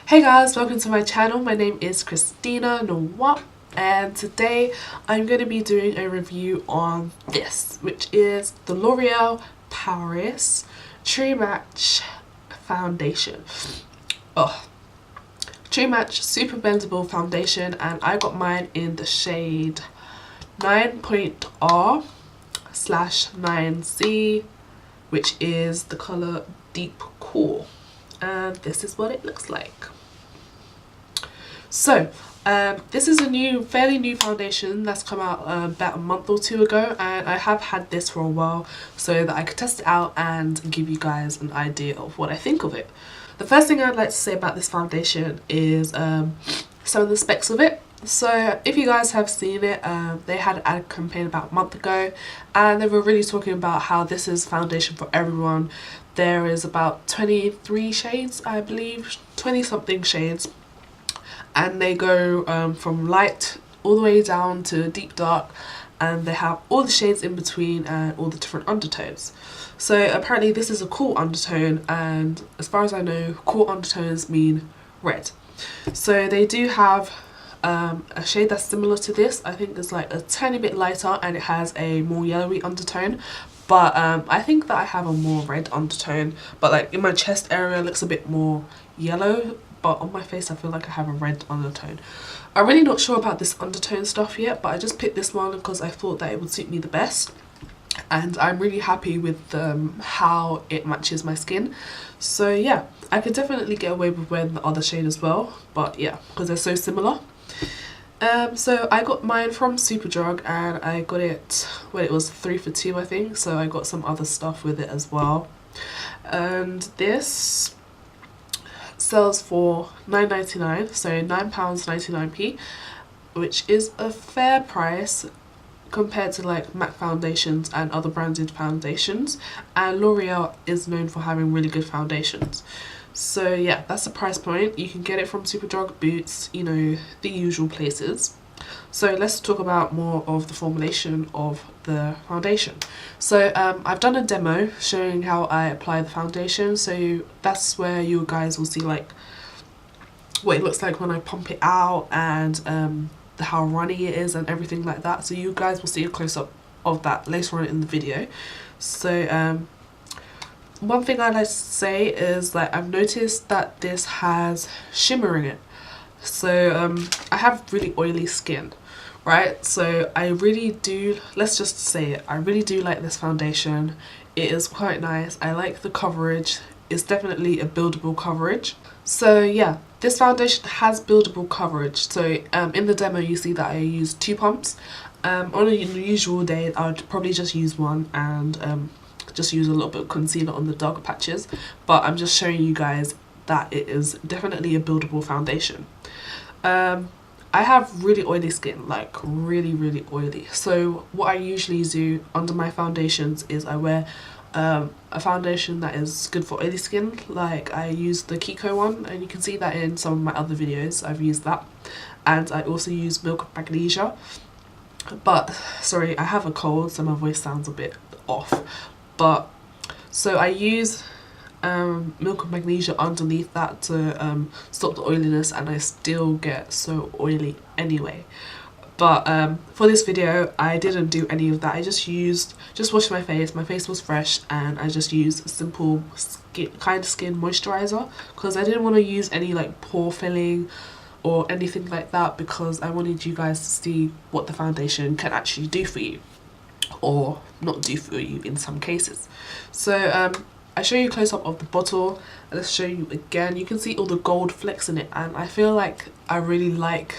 Hey guys, welcome to my channel. My name is Christina Noir, and today I'm going to be doing a review on this, which is the L'Oreal Paris True Match Foundation. True Match Super Blendable Foundation, and I got mine in the shade 9.R/9C, which is the colour Deep Cool, and this is what it looks like. So this is a fairly new foundation that's come out about a month or two ago, and I have had this for a while so that I could test it out and give you guys an idea of what I think of it. The first thing I'd like to say about this foundation is some of the specs of it. So if you guys have seen it, they had an ad campaign about a month ago, and they were really talking about how this is foundation for everyone. There is about 23 shades, I believe, 20 something shades, and they go from light all the way down to deep dark, and they have all the shades in between and all the different undertones. So apparently this is a cool undertone, and as far as I know, cool undertones mean red. So they do have a shade that's similar to this. I think it's like a tiny bit lighter and it has a more yellowy undertone, but I think that I have a more red undertone, but like in my chest area it looks a bit more yellow, but on my face I feel like I have a red undertone. I'm really not sure about this undertone stuff yet, but I just picked this one because I thought that it would suit me the best, and I'm really happy with how it matches my skin. So yeah, I could definitely get away with wearing the other shade as well, but yeah, because they're so similar. So I got mine from Superdrug, and I got it when it was 3 for 2 I think, so I got some other stuff with it as well. And this sells for £9.99, so £9.99p, which is a fair price compared to like MAC foundations and other branded foundations, and L'Oreal is known for having really good foundations. So yeah, that's the price point. You can get it from Superdrug, Boots, you know, the usual places. So let's talk about more of the formulation of the foundation. So I've done a demo showing how I apply the foundation, so that's where you guys will see like what it looks like when I pump it out, and how runny it is and everything like that. So you guys will see a close-up of that later on in the video. So one thing I'd like to say is that I've noticed that this has shimmer in it. So I have really oily skin, right? So I really do, let's just say it, I really do like this foundation. It is quite nice. I like the coverage. It's definitely a buildable coverage. So yeah, this foundation has buildable coverage. So in the demo you see that I used 2 pumps. On a usual day I'd probably just use one and just use a little bit of concealer on the darker patches, but I'm just showing you guys that it is definitely a buildable foundation. I have really oily skin, like really oily, so what I usually do under my foundations is I wear a foundation that is good for oily skin. Like I use the Kiko one, and you can see that in some of my other videos I've used that, and I also use Milk of Magnesia. But sorry, I have a cold so my voice sounds a bit off. But so I use Milk of Magnesia underneath that to stop the oiliness, and I still get so oily anyway. But for this video I didn't do any of that. I just washed my face was fresh, and I just used a simple skin moisturizer because I didn't want to use any like pore filling or anything like that, because I wanted you guys to see what the foundation can actually do for you, or not do for you in some cases. So I show you a close-up of the bottle, and let's show you again. You can see all the gold flecks in it, and I feel like I really like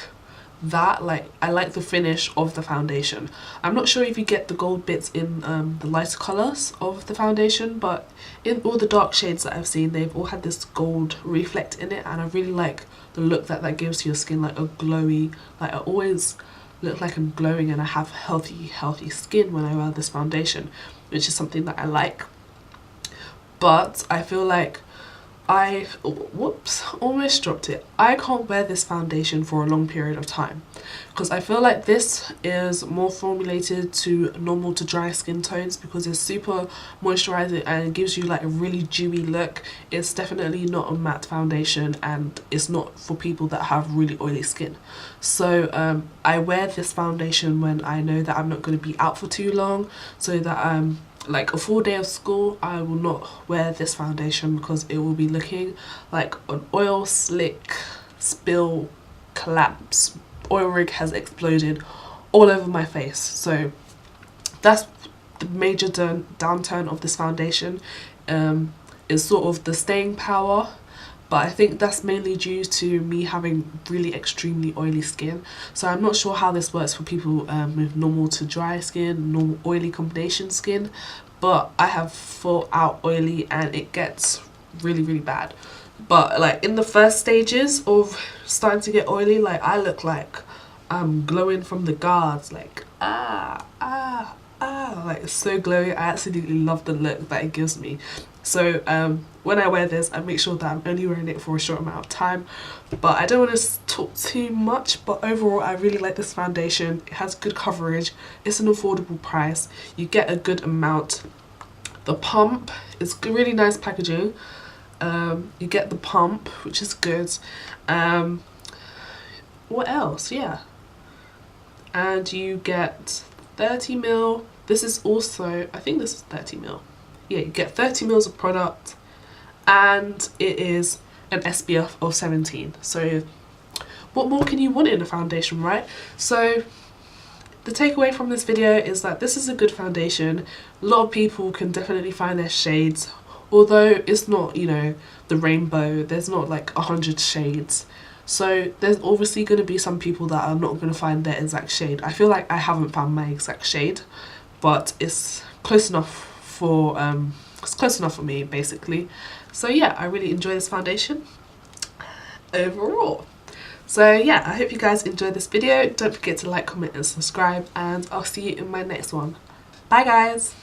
that. Like I like the finish of the foundation. I'm not sure if you get the gold bits in the lighter colours of the foundation, but in all the dark shades that I've seen, they've all had this gold reflect in it, and I really like the look that that gives to your skin, like a glowy, like I always look like I'm glowing and I have healthy skin when I wear this foundation, which is something that I like. But I feel like whoops, almost dropped it. I can't wear this foundation for a long period of time because I feel like this is more formulated to normal to dry skin tones because it's super moisturizing and it gives you like a really dewy look. It's definitely not a matte foundation and it's not for people that have really oily skin. So I wear this foundation when I know that I'm not going to be out for too long, so that like a full day of school I will not wear this foundation because it will be looking like an oil slick spill collapse. Oil rig has exploded all over my face. So that's the major downturn of this foundation, is sort of the staying power. But I think that's mainly due to me having really extremely oily skin. So I'm not sure how this works for people with normal to dry skin, normal oily combination skin. But I have full out oily and it gets really, really bad. But like in the first stages of starting to get oily, like I look like I'm glowing from the guards. Like like it's so glowy. I absolutely love the look that it gives me. So when I wear this, I make sure that I'm only wearing it for a short amount of time. But I don't want to talk too much, but overall I really like this foundation. It has good coverage, it's an affordable price, you get a good amount. The pump is really nice packaging. You get the pump, which is good. What else? Yeah, and you get 30ml. This is also, I think this is 30ml. Yeah, you get 30 mils of product and it is an SPF of 17. So what more can you want in a foundation, right? So the takeaway from this video is that this is a good foundation. A lot of people can definitely find their shades, although it's not, you know, the rainbow. There's not like 100 shades. So there's obviously going to be some people that are not going to find their exact shade. I feel like I haven't found my exact shade, but it's close enough for me basically. So yeah, I really enjoy this foundation overall. So yeah, I hope you guys enjoyed this video. Don't forget to like, comment and subscribe, and I'll see you in my next one. Bye guys.